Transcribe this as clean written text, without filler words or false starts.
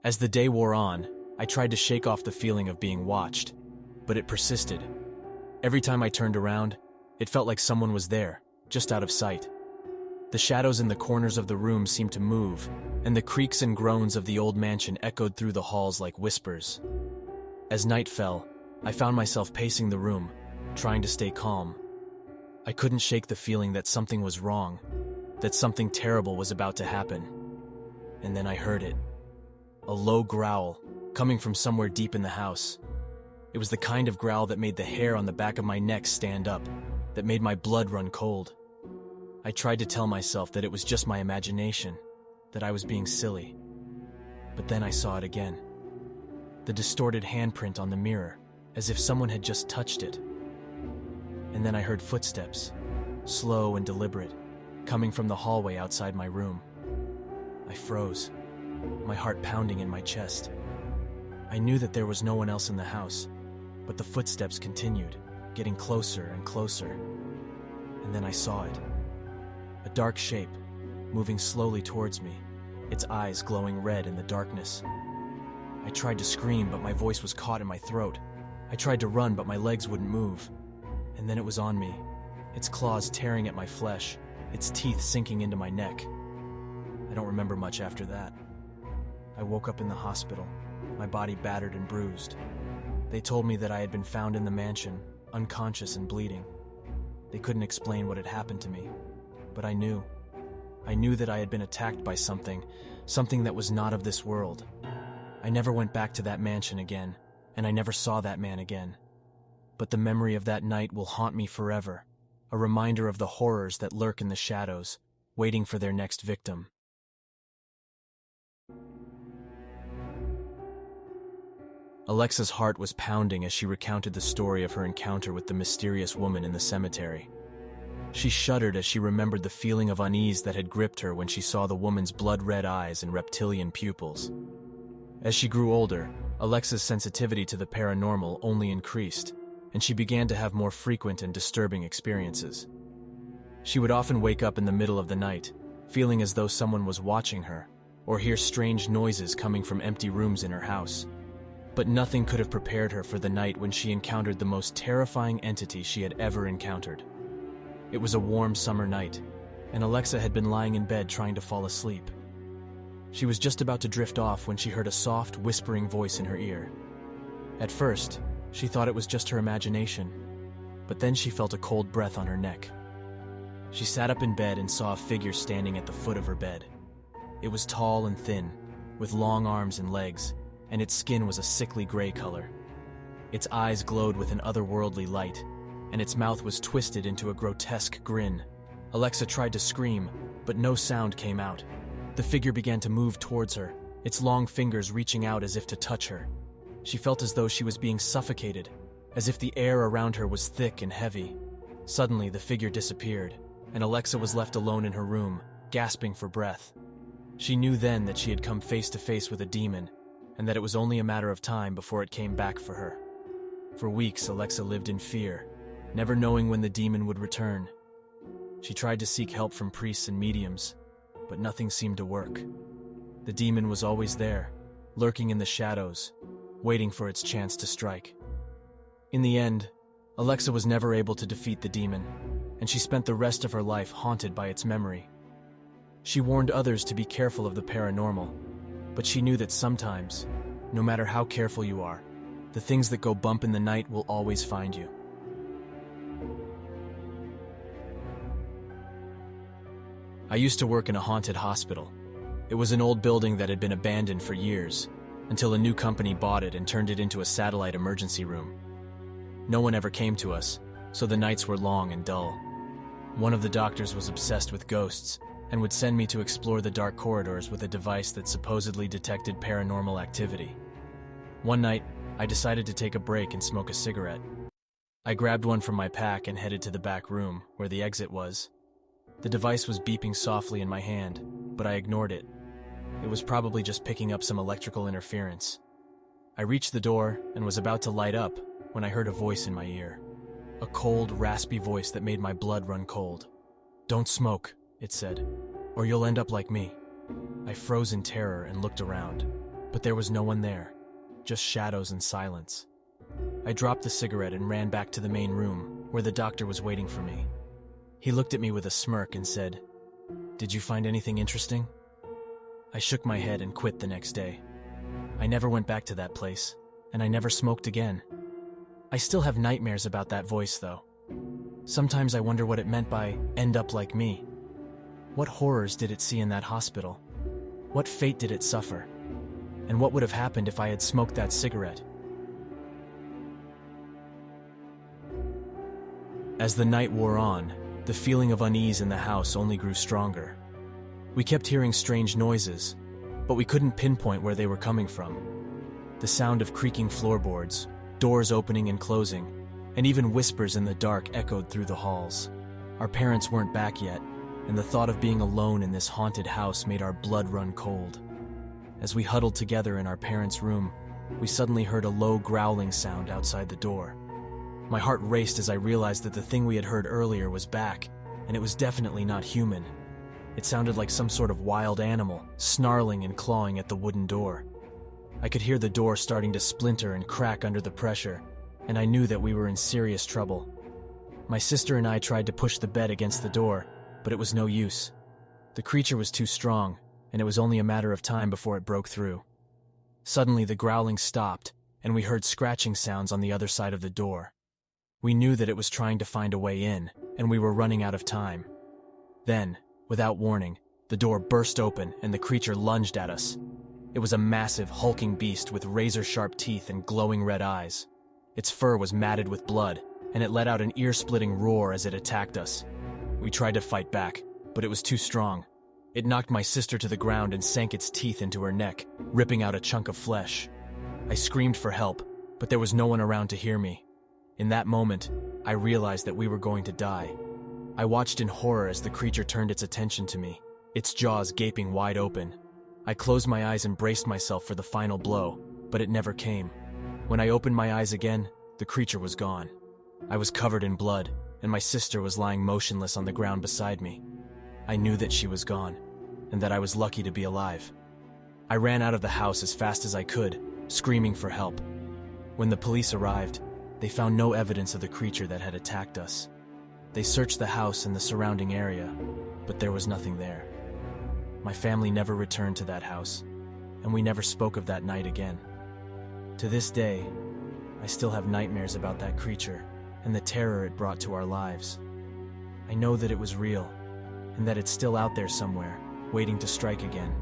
As the day wore on, I tried to shake off the feeling of being watched, but it persisted. Every time I turned around, it felt like someone was there, just out of sight. The shadows in the corners of the room seemed to move, and the creaks and groans of the old mansion echoed through the halls like whispers. As night fell, I found myself pacing the room, trying to stay calm. I couldn't shake the feeling that something was wrong, that something terrible was about to happen. And then I heard it. A low growl, coming from somewhere deep in the house. It was the kind of growl that made the hair on the back of my neck stand up, that made my blood run cold. I tried to tell myself that it was just my imagination, that I was being silly. But then I saw it again. The distorted handprint on the mirror, as if someone had just touched it. And then I heard footsteps, slow and deliberate, coming from the hallway outside my room. I froze, my heart pounding in my chest. I knew that there was no one else in the house, but the footsteps continued, getting closer and closer. And then I saw it. A dark shape, moving slowly towards me, its eyes glowing red in the darkness. I tried to scream, but my voice was caught in my throat. I tried to run, but my legs wouldn't move. And then it was on me, its claws tearing at my flesh, its teeth sinking into my neck. I don't remember much after that. I woke up in the hospital, my body battered and bruised. They told me that I had been found in the mansion, unconscious and bleeding. They couldn't explain what had happened to me, but I knew. I knew that I had been attacked by something that was not of this world. I never went back to that mansion again, and I never saw that man again. But the memory of that night will haunt me forever, a reminder of the horrors that lurk in the shadows, waiting for their next victim. Alexa's heart was pounding as she recounted the story of her encounter with the mysterious woman in the cemetery. She shuddered as she remembered the feeling of unease that had gripped her when she saw the woman's blood-red eyes and reptilian pupils. As she grew older, Alexa's sensitivity to the paranormal only increased, and she began to have more frequent and disturbing experiences. She would often wake up in the middle of the night, feeling as though someone was watching her, or hear strange noises coming from empty rooms in her house. But nothing could have prepared her for the night when she encountered the most terrifying entity she had ever encountered. It was a warm summer night, and Alexa had been lying in bed trying to fall asleep. She was just about to drift off when she heard a soft, whispering voice in her ear. At first, she thought it was just her imagination, but then she felt a cold breath on her neck. She sat up in bed and saw a figure standing at the foot of her bed. It was tall and thin, with long arms and legs, and its skin was a sickly gray color. Its eyes glowed with an otherworldly light, and its mouth was twisted into a grotesque grin. Alexa tried to scream, but no sound came out. The figure began to move towards her, its long fingers reaching out as if to touch her. She felt as though she was being suffocated, as if the air around her was thick and heavy. Suddenly, the figure disappeared, and Alexa was left alone in her room, gasping for breath. She knew then that she had come face to face with a demon, and that it was only a matter of time before it came back for her. For weeks, Alexa lived in fear, never knowing when the demon would return. She tried to seek help from priests and mediums, but nothing seemed to work. The demon was always there, lurking in the shadows, waiting for its chance to strike. In the end, Alexa was never able to defeat the demon, and she spent the rest of her life haunted by its memory. She warned others to be careful of the paranormal, but she knew that sometimes, no matter how careful you are, the things that go bump in the night will always find you. I used to work in a haunted hospital. It was an old building that had been abandoned for years, until a new company bought it and turned it into a satellite emergency room. No one ever came to us, so the nights were long and dull. One of the doctors was obsessed with ghosts, and would send me to explore the dark corridors with a device that supposedly detected paranormal activity. One night, I decided to take a break and smoke a cigarette. I grabbed one from my pack and headed to the back room, where the exit was. The device was beeping softly in my hand, but I ignored it. It was probably just picking up some electrical interference. I reached the door and was about to light up when I heard a voice in my ear. A cold, raspy voice that made my blood run cold. "Don't smoke," it said, "or you'll end up like me." I froze in terror and looked around. But there was no one there, just shadows and silence. I dropped the cigarette and ran back to the main room, where the doctor was waiting for me. He looked at me with a smirk and said, "Did you find anything interesting?" I shook my head and quit the next day. I never went back to that place, and I never smoked again. I still have nightmares about that voice, though. Sometimes I wonder what it meant by "end up like me." What horrors did it see in that hospital? What fate did it suffer? And what would have happened if I had smoked that cigarette? As the night wore on, the feeling of unease in the house only grew stronger. We kept hearing strange noises, but we couldn't pinpoint where they were coming from. The sound of creaking floorboards, doors opening and closing, and even whispers in the dark echoed through the halls. Our parents weren't back yet, and the thought of being alone in this haunted house made our blood run cold. As we huddled together in our parents' room, we suddenly heard a low growling sound outside the door. My heart raced as I realized that the thing we had heard earlier was back, and it was definitely not human. It sounded like some sort of wild animal, snarling and clawing at the wooden door. I could hear the door starting to splinter and crack under the pressure, and I knew that we were in serious trouble. My sister and I tried to push the bed against the door, but it was no use. The creature was too strong, and it was only a matter of time before it broke through. Suddenly the growling stopped, and we heard scratching sounds on the other side of the door. We knew that it was trying to find a way in, and we were running out of time. Then, without warning, the door burst open and the creature lunged at us. It was a massive, hulking beast with razor-sharp teeth and glowing red eyes. Its fur was matted with blood, and it let out an ear-splitting roar as it attacked us. We tried to fight back, but it was too strong. It knocked my sister to the ground and sank its teeth into her neck, ripping out a chunk of flesh. I screamed for help, but there was no one around to hear me. In that moment, I realized that we were going to die. I watched in horror as the creature turned its attention to me, its jaws gaping wide open. I closed my eyes and braced myself for the final blow, but it never came. When I opened my eyes again, the creature was gone. I was covered in blood, and my sister was lying motionless on the ground beside me. I knew that she was gone, and that I was lucky to be alive. I ran out of the house as fast as I could, screaming for help. When the police arrived, they found no evidence of the creature that had attacked us. They searched the house and the surrounding area, but there was nothing there. My family never returned to that house, and we never spoke of that night again. To this day, I still have nightmares about that creature and the terror it brought to our lives. I know that it was real, and that it's still out there somewhere, waiting to strike again.